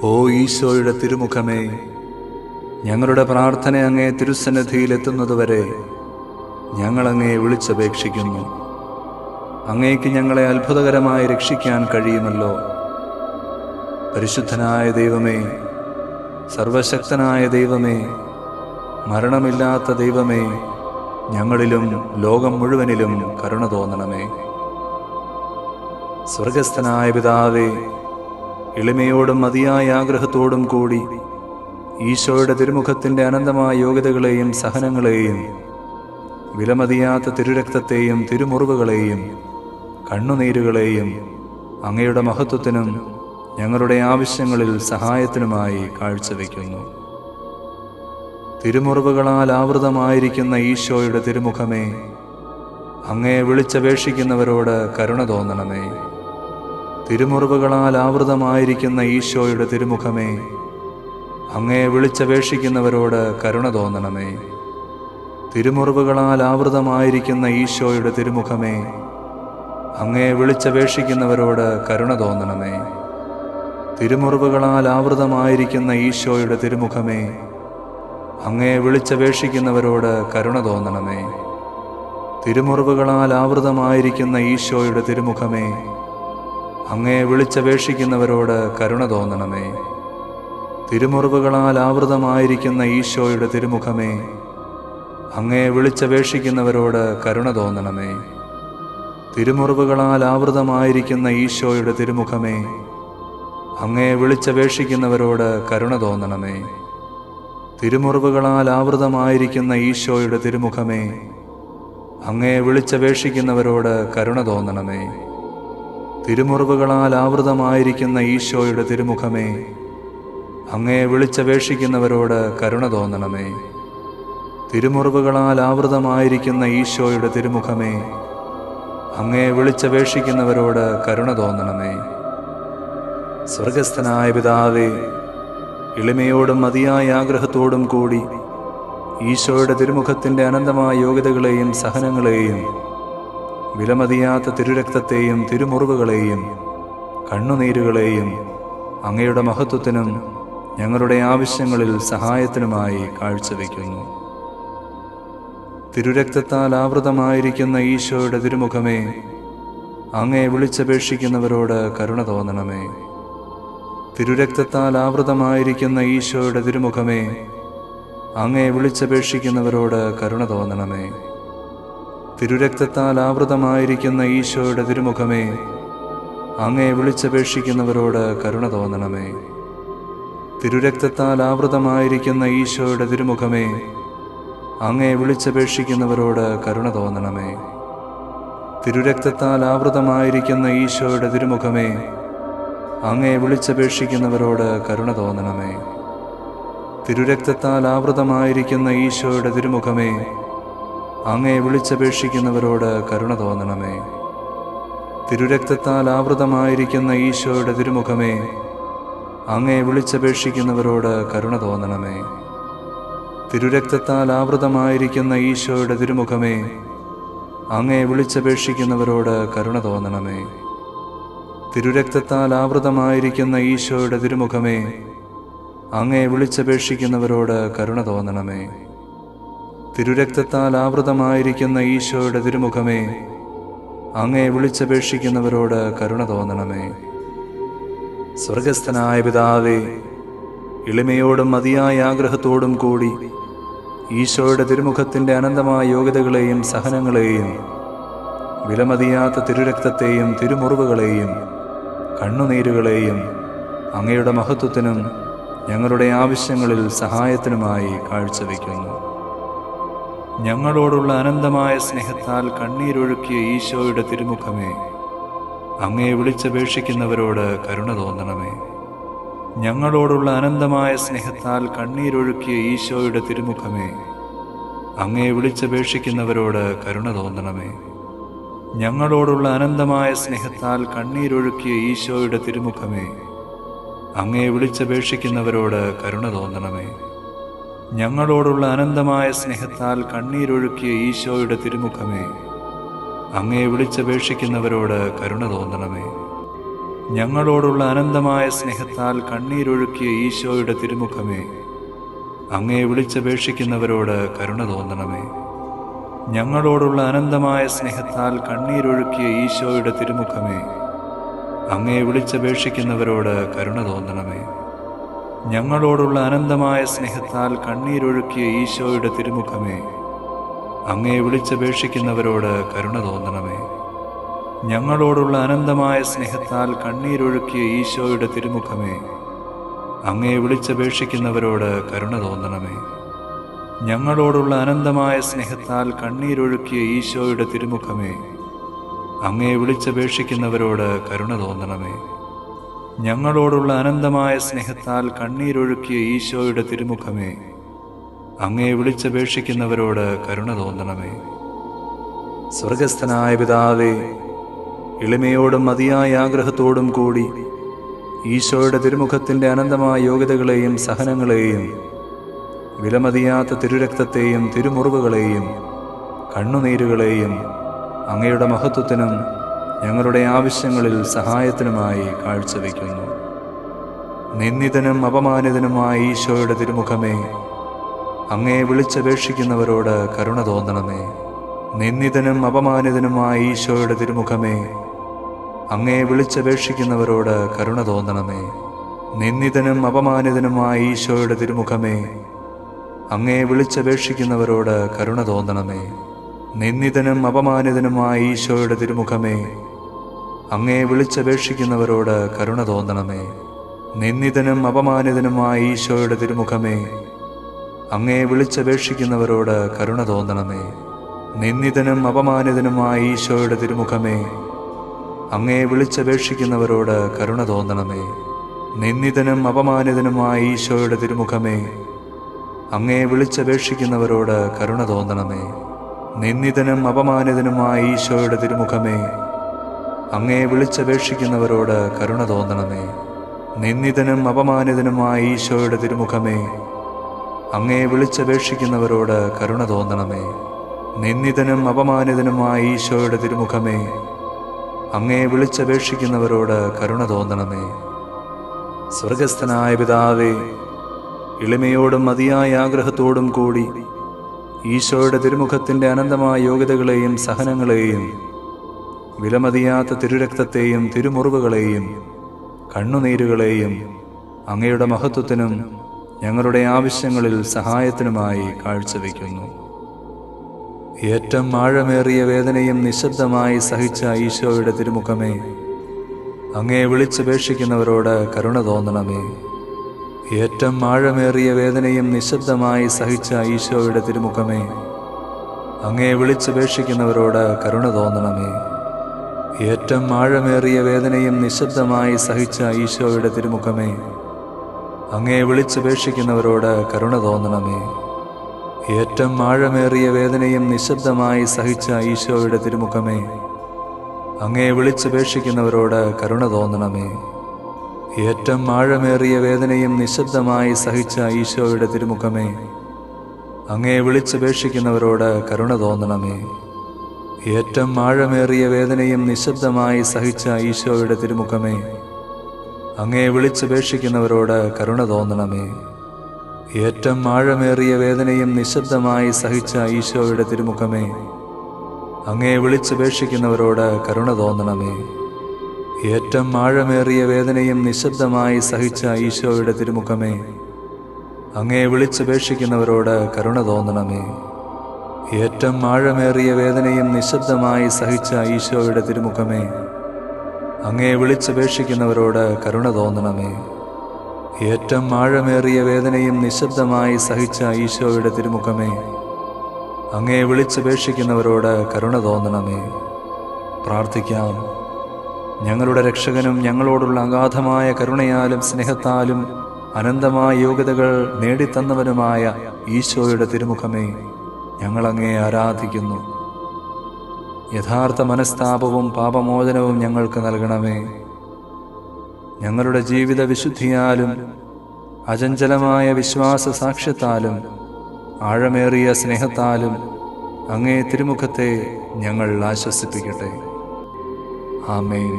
ഓ ഈശോയുടെ തിരുമുഖമേ, ഞങ്ങളുടെ പ്രാർത്ഥന അങ്ങേ തിരുസന്നിധിയിലെത്തുന്നതുവരെ ഞങ്ങളങ്ങേ വിളിച്ചപേക്ഷിക്കുന്നു. അങ്ങേക്ക് ഞങ്ങളെ അത്ഭുതകരമായി രക്ഷിക്കാൻ കഴിയുമല്ലോ. പരിശുദ്ധനായ ദൈവമേ, സർവശക്തനായ ദൈവമേ, മരണമില്ലാത്ത ദൈവമേ, ഞങ്ങളിലും ലോകം മുഴുവനിലും കരുണ തോന്നണമേ. സ്വർഗസ്ഥനായ പിതാവേ, എളിമയോടും മതിയായ ആഗ്രഹത്തോടും കൂടി ഈശോയുടെ തിരുമുഖത്തിൻ്റെ അനന്തമായ യോഗ്യതകളെയും സഹനങ്ങളെയും വിലമതിയാത്ത തിരുരക്തത്തെയും തിരുമുറിവുകളെയും കണ്ണുനീരുകളെയും അങ്ങയുടെ മഹത്വത്തിനും ഞങ്ങളുടെ ആവശ്യങ്ങളിൽ സഹായത്തിനുമായി കാഴ്ചവെക്കുന്നു. തിരുമുറിവുകളാൽ ആവൃതമായിരിക്കുന്ന ഈശോയുടെ തിരുമുഖമേ, അങ്ങയെ വിളിച്ചപേക്ഷിക്കുന്നവരോട് കരുണ തോന്നണമേ. തിരുമുറിവുകളാൽ ആവൃതമായിരിക്കുന്ന ഈശോയുടെ തിരുമുഖമേ, അങ്ങയെ വിളിച്ചപേക്ഷിക്കുന്നവരോട് കരുണ തോന്നണമേ. തിരുമുറിവുകളാൽ ആവൃതമായിരിക്കുന്ന ഈശോയുടെ തിരുമുഖമേ, അങ്ങയെ വിളിച്ചപേക്ഷിക്കുന്നവരോട് കരുണ തോന്നണമേ. തിരുമുറിവുകളാൽ ആവൃതമായിരിക്കുന്ന ഈശോയുടെ തിരുമുഖമേ, അങ്ങയെ വിളിച്ചപേക്ഷിക്കുന്നവരോട് കരുണ തോന്നണമേ. തിരുമുറിവുകളാൽ ആവൃതമായിരിക്കുന്ന ഈശോയുടെ തിരുമുഖമേ, അങ്ങയെ വിളിച്ചപേക്ഷിക്കുന്നവരോട് കരുണ തോന്നണമേ. തിരുമുറിവുകളാൽ ആവൃതമായിരിക്കുന്ന ഈശോയുടെ തിരുമുഖമേ, അങ്ങയെ വിളിച്ചപേക്ഷിക്കുന്നവരോട് കരുണ തോന്നണമേ. തിരുമുറിവുകളാൽ ആവൃതമായിരിക്കുന്ന ഈശോയുടെ തിരുമുഖമേ, അങ്ങയെ വിളിച്ചപേക്ഷിക്കുന്നവരോട് കരുണ തോന്നണമേ. തിരുമുറിവുകളാൽ ആവൃതമായിരിക്കുന്ന ഈശോയുടെ തിരുമുഖമേ, അങ്ങയെ വിളിച്ചപേക്ഷിക്കുന്നവരോട് കരുണ തോന്നണമേ. തിരുമുറിവുകളാൽ ആവൃതമായിരിക്കുന്ന ഈശോയുടെ തിരുമുഖമേ, അങ്ങയെ വിളിച്ചപേക്ഷിക്കുന്നവരോട് കരുണ തോന്നണമേ. തിരുമുറിവുകളാൽ ആവൃതമായിരിക്കുന്ന ഈശോയുടെ തിരുമുഖമേ, അങ്ങയെ വിളിച്ചപേക്ഷിക്കുന്നവരോട് കരുണ തോന്നണമേ. സ്വർഗസ്ഥനായ പിതാവേ, എളിമയോടും മതിയായ ആഗ്രഹത്തോടും കൂടി ഈശോയുടെ തിരുമുഖത്തിൻ്റെ അനന്തമായ യോഗ്യതകളെയും സഹനങ്ങളെയും വിലമതിയാത്ത തിരുരക്തത്തെയും തിരുമുറിവുകളെയും കണ്ണുനീരുകളെയും അങ്ങയുടെ മഹത്വത്തിനും ഞങ്ങളുടെ ആവശ്യങ്ങളിൽ സഹായത്തിനുമായി കാഴ്ചവെക്കുന്നു. തിരുരക്തത്താൽ ആവൃതമായിരിക്കുന്ന ഈശോയുടെ തിരുമുഖമേ, അങ്ങയെ വിളിച്ചപേക്ഷിക്കുന്നവരോട് കരുണ തോന്നണമേ. തിരുരക്തത്താൽ ആവൃതമായിരിക്കുന്ന ഈശോയുടെ തിരുമുഖമേ, അങ്ങയെ വിളിച്ചപേക്ഷിക്കുന്നവരോട് കരുണ തോന്നണമേ. തിരുരക്തത്താൽ ആവൃതമായിരിക്കുന്ന ഈശോയുടെ തിരുമുഖമേ, അങ്ങയെ വിളിച്ചപേക്ഷിക്കുന്നവരോട് കരുണ തോന്നണമേ. തിരുരക്തത്താൽ ആവൃതമായിരിക്കുന്ന ഈശോയുടെ തിരുമുഖമേ, അങ്ങയെ വിളിച്ചപേക്ഷിക്കുന്നവരോട് കരുണ തോന്നണമേ. തിരുരക്തത്താൽ ആവൃതമായിരിക്കുന്ന ഈശോയുടെ തിരുമുഖമേ, അങ്ങയെ വിളിച്ചപേക്ഷിക്കുന്നവരോട് കരുണ തോന്നണമേ. തിരുരക്തത്താൽ ആവൃതമായിരിക്കുന്ന ഈശോയുടെ തിരുമുഖമേ, അങ്ങയെ വിളിച്ചപേക്ഷിക്കുന്നവരോട് കരുണ തോന്നണമേ. തിരുരക്തത്താൽ ആവൃതമായിരിക്കുന്ന ഈശോയുടെ തിരുമുഖമേ, അങ്ങയെ വിളിച്ചപേക്ഷിക്കുന്നവരോട് കരുണ തോന്നണമേ. തിരുരക്തത്താൽ ആവൃതമായിരിക്കുന്ന ഈശോയുടെ തിരുമുഖമേ, അങ്ങയെ വിളിച്ചപേക്ഷിക്കുന്നവരോട് കരുണ തോന്നണമേ. തിരുരക്തത്താൽ ആവൃതമായിരിക്കുന്ന ഈശോയുടെ തിരുമുഖമേ, അങ്ങയെ വിളിച്ചപേക്ഷിക്കുന്നവരോട് കരുണ തോന്നണമേ. തിരുരക്തത്താൽ ആവൃതമായിരിക്കുന്ന ഈശോയുടെ തിരുമുഖമേ, അങ്ങയെ വിളിച്ചപേക്ഷിക്കുന്നവരോട് കരുണ തോന്നണമേ. സ്വർഗസ്ഥനായ പിതാവേ, എളിമയോടും മതിയായ ആഗ്രഹത്തോടും കൂടി ഈശോയുടെ തിരുമുഖത്തിൻ്റെ അനന്തമായ യോഗ്യതകളെയും സഹനങ്ങളെയും വിലമതിയാത്ത തിരുരക്തത്തെയും തിരുമുറിവുകളെയും കണ്ണുനീരുകളെയും അങ്ങയുടെ മഹത്വത്തിനും ഞങ്ങളുടെ ആവശ്യങ്ങളിൽ സഹായത്തിനുമായി കാഴ്ചവെക്കുന്നു. ഞങ്ങളോടുള്ള അനന്തമായ സ്നേഹത്താൽ കണ്ണീരൊഴുക്കിയ ഈശോയുടെ തിരുമുഖമേ, അങ്ങയെ വിളിച്ചപേക്ഷിക്കുന്നവരോട് കരുണ തോന്നണമേ. ഞങ്ങളോടുള്ള അനന്തമായ സ്നേഹത്താൽ കണ്ണീരൊഴുക്കിയ ഈശോയുടെ തിരുമുഖമേ, അങ്ങയെ വിളിച്ചപേക്ഷിക്കുന്നവരോട് കരുണ തോന്നണമേ. ഞങ്ങളോടുള്ള അനന്തമായ സ്നേഹത്താൽ കണ്ണീരൊഴുക്കിയ ഈശോയുടെ തിരുമുഖമേ, അങ്ങയെ വിളിച്ചപേക്ഷിക്കുന്നവരോട് കരുണ തോന്നണമേ. ഞങ്ങളോടുള്ള അനന്തമായ സ്നേഹത്താൽ കണ്ണീരൊഴുക്കിയ ഈശോയുടെ തിരുമുഖമേ, അങ്ങയെ വിളിച്ചപേക്ഷിക്കുന്നവരോട് കരുണ തോന്നണമേ. ഞങ്ങളോടുള്ള അനന്തമായ സ്നേഹത്താൽ കണ്ണീരൊഴുക്കിയ ഈശോയുടെ തിരുമുഖമേ, അങ്ങേ വിളിച്ചപേക്ഷിക്കുന്നവരോട് കരുണ തോന്നണമേ. ഞങ്ങളോടുള്ള അനന്തമായ സ്നേഹത്താൽ കണ്ണീരൊഴുക്കിയ ഈശോയുടെ തിരുമുഖമേ, അങ്ങേ വിളിച്ചപേക്ഷിക്കുന്നവരോട് കരുണ തോന്നണമേ. ഞങ്ങളോടുള്ള അനന്തമായ സ്നേഹത്താൽ കണ്ണീരൊഴുക്കിയ ഈശോയുടെ തിരുമുഖമേ, അങ്ങേ വിളിച്ചപേക്ഷിക്കുന്നവരോട് കരുണ തോന്നണമേ. ഞങ്ങളോടുള്ള അനന്തമായ സ്നേഹത്താൽ കണ്ണീരൊഴുക്കിയ ഈശോയുടെ തിരുമുഖമേ, അങ്ങേ വിളിച്ചപേക്ഷിക്കുന്നവരോട് കരുണ തോന്നണമേ. ഞങ്ങളോടുള്ള അനന്തമായ സ്നേഹത്താൽ കണ്ണീരൊഴുക്കിയ ഈശോയുടെ തിരുമുഖമേ, അങ്ങേ വിളിച്ചപേക്ഷിക്കുന്നവരോട് കരുണ തോന്നണമേ. ഞങ്ങളോടുള്ള അനന്തമായ സ്നേഹത്താൽ കണ്ണീരൊഴുക്കിയ ഈശോയുടെ തിരുമുഖമേ, അങ്ങേ വിളിച്ചപേക്ഷിക്കുന്നവരോട് കരുണ തോന്നണമേ. സ്വർഗസ്ഥനായ പിതാവേ, എളിമയോടും മതിയായ ആഗ്രഹത്തോടും കൂടി ഈശോയുടെ തിരുമുഖത്തിൻ്റെ അനന്തമായ യോഗ്യതകളെയും സഹനങ്ങളെയും വിലമതിയാത്ത തിരുരക്തത്തെയും തിരുമുറിവുകളെയും കണ്ണുനീരുകളെയും അങ്ങയുടെ മഹത്വത്തിനും ഞങ്ങളുടെ ആവശ്യങ്ങളിൽ സഹായത്തിനുമായി കാഴ്ചവെക്കുന്നു. നിന്ദിതനും അപമാനിതനുമായ ഈശോയുടെ തിരുമുഖമേ, അങ്ങേ വിളിച്ചപേക്ഷിക്കുന്നവരോട് കരുണ തോന്നണമേ. നിന്ദിതനും അപമാനിതനുമായ ഈശോയുടെ തിരുമുഖമേ, അങ്ങേ വിളിച്ചപേക്ഷിക്കുന്നവരോട് കരുണ തോന്നണമേ. നിന്ദിതനും അപമാനിതനുമായ ഈശോയുടെ തിരുമുഖമേ, അങ്ങേ വിളിച്ചപേക്ഷിക്കുന്നവരോട് കരുണ തോന്നണമേ. നിന്ദിതനും അപമാനിതനുമായ ഈശോയുടെ തിരുമുഖമേ, അങ്ങേ വിളിച്ചപേക്ഷിക്കുന്നവരോട് കരുണ തോന്നണമേ. നിന്ദിതനും അപമാനിതനുമായ ഈശോയുടെ തിരുമുഖമേ, അങ്ങേ വിളിച്ചപേക്ഷിക്കുന്നവരോട് കരുണ തോന്നണമേ. നിന്ദിതനും അപമാനിതനുമായ ഈശോയുടെ തിരുമുഖമേ, അങ്ങേ വിളിച്ചപേക്ഷിക്കുന്നവരോട് കരുണ തോന്നണമേ. നിന്ദിതനും അപമാനിതനുമായ ഈശോയുടെ തിരുമുഖമേ, അങ്ങേ വിളിച്ചപേക്ഷിക്കുന്നവരോട് കരുണ തോന്നണമേ. നിന്ദിതനും അപമാനിതനുമായ ഈശോയുടെ തിരുമുഖമേ, അങ്ങേ വിളിച്ചപേക്ഷിക്കുന്നവരോട് കരുണ തോന്നണമേ. നിന്ദിതനും അപമാനിതനുമായ ഈശോയുടെ തിരുമുഖമേ, അങ്ങേ വിളിച്ചപേക്ഷിക്കുന്നവരോട് കരുണ തോന്നണമേ. നിന്ദിതനും അപമാനിതനുമായ ഈശോയുടെ തിരുമുഖമേ, അങ്ങേ വിളിച്ചപേക്ഷിക്കുന്നവരോട് കരുണ തോന്നണമേ. സ്വർഗസ്ഥനായ പിതാവേ, എളിമയോടും മതിയായ ആഗ്രഹത്തോടും കൂടി ഈശോയുടെ തിരുമുഖത്തിൻ്റെ അനന്തമായ യോഗ്യതകളെയും സഹനങ്ങളെയും വിലമതിയാത്ത തിരുരക്തത്തെയും തിരുമുറിവുകളെയും കണ്ണുനീരുകളെയും അങ്ങയുടെ മഹത്വത്തിനും ഞങ്ങളുടെ ആവശ്യങ്ങളിൽ സഹായത്തിനുമായി കാഴ്ചവെക്കുന്നു. ഏറ്റവും ആഴമേറിയ വേദനയും നിശബ്ദമായി സഹിച്ച ഈശോയുടെ തിരുമുഖമേ, അങ്ങേ വിളിച്ചപേക്ഷിക്കുന്നവരോട് കരുണ തോന്നണമേ. ഏറ്റവും ആഴമേറിയ വേദനയും നിശബ്ദമായി സഹിച്ച ഈശോയുടെ തിരുമുഖമേ, അങ്ങേ വിളിച്ചപേക്ഷിക്കുന്നവരോട് കരുണ തോന്നണമേ. ഏറ്റവും ആഴമേറിയ വേദനയും നിശബ്ദമായി സഹിച്ച ഈശോയുടെ തിരുമുഖമേ, അങ്ങേ വിളിച്ചപേക്ഷിക്കുന്നവരോട് കരുണ തോന്നണമേ. ഏറ്റവും ആഴമേറിയ വേദനയും നിശബ്ദമായി സഹിച്ച ഈശോയുടെ തിരുമുഖമേ, അങ്ങേ വിളിച്ചപേക്ഷിക്കുന്നവരോട് കരുണ തോന്നണമേ. ഏറ്റവും ആഴമേറിയ വേദനയും നിശബ്ദമായി സഹിച്ച ഈശോയുടെ തിരുമുഖമേ, അങ്ങേ വിളിച്ചപേക്ഷിക്കുന്നവരോട് കരുണ തോന്നണമേ. ഏറ്റവും ആഴമേറിയ വേദനയും നിശബ്ദമായി സഹിച്ച ഈശോയുടെ തിരുമുഖമേ, അങ്ങേ വിളിച്ചപേക്ഷിക്കുന്നവരോട് കരുണ തോന്നണമേ. ഏറ്റവും ആഴമേറിയ വേദനയും നിശബ്ദമായി സഹിച്ച ഈശോയുടെ തിരുമുഖമേ, അങ്ങേ വിളിച്ചപേക്ഷിക്കുന്നവരോട് കരുണ തോന്നണമേ. ഏറ്റവും ആഴമേറിയ വേദനയും നിശബ്ദമായി സഹിച്ച ഈശോയുടെ തിരുമുഖമേ, അങ്ങേ വിളിച്ചപേക്ഷിക്കുന്നവരോട് കരുണ തോന്നണമേ. ഏറ്റവും ആഴമേറിയ വേദനയും നിശബ്ദമായി സഹിച്ച ഈശോയുടെ തിരുമുഖമേ, അങ്ങേ വിളിച്ചപേക്ഷിക്കുന്നവരോട് കരുണ തോന്നണമേ. ഏറ്റവും ആഴമേറിയ വേദനയും നിശബ്ദമായി സഹിച്ച ഈശോയുടെ തിരുമുഖമേ, അങ്ങേ വിളിച്ചപേക്ഷിക്കുന്നവരോട് കരുണ തോന്നണമേ. പ്രാർത്ഥിക്കാം. ഞങ്ങളുടെ രക്ഷകനും ഞങ്ങളോടുള്ള അഗാധമായ കരുണയാലും സ്നേഹത്താലും അനന്തമായ യോഗ്യതകൾ നേടിത്തന്നവനുമായ ഈശോയുടെ തിരുമുഖമേ, ഞങ്ങളങ്ങേ ആരാധിക്കുന്നു. യഥാർത്ഥ മനസ്താപവും പാപമോചനവും ഞങ്ങൾക്ക് നൽകണമേ. ഞങ്ങളുടെ ജീവിത വിശുദ്ധിയാലും അചഞ്ചലമായ വിശ്വാസ സാക്ഷ്യത്താലും ആഴമേറിയ സ്നേഹത്താലും അങ്ങേ തിരുമുഖത്തെ ഞങ്ങൾ ആശ്വസിപ്പിക്കട്ടെ. ആമേൻ.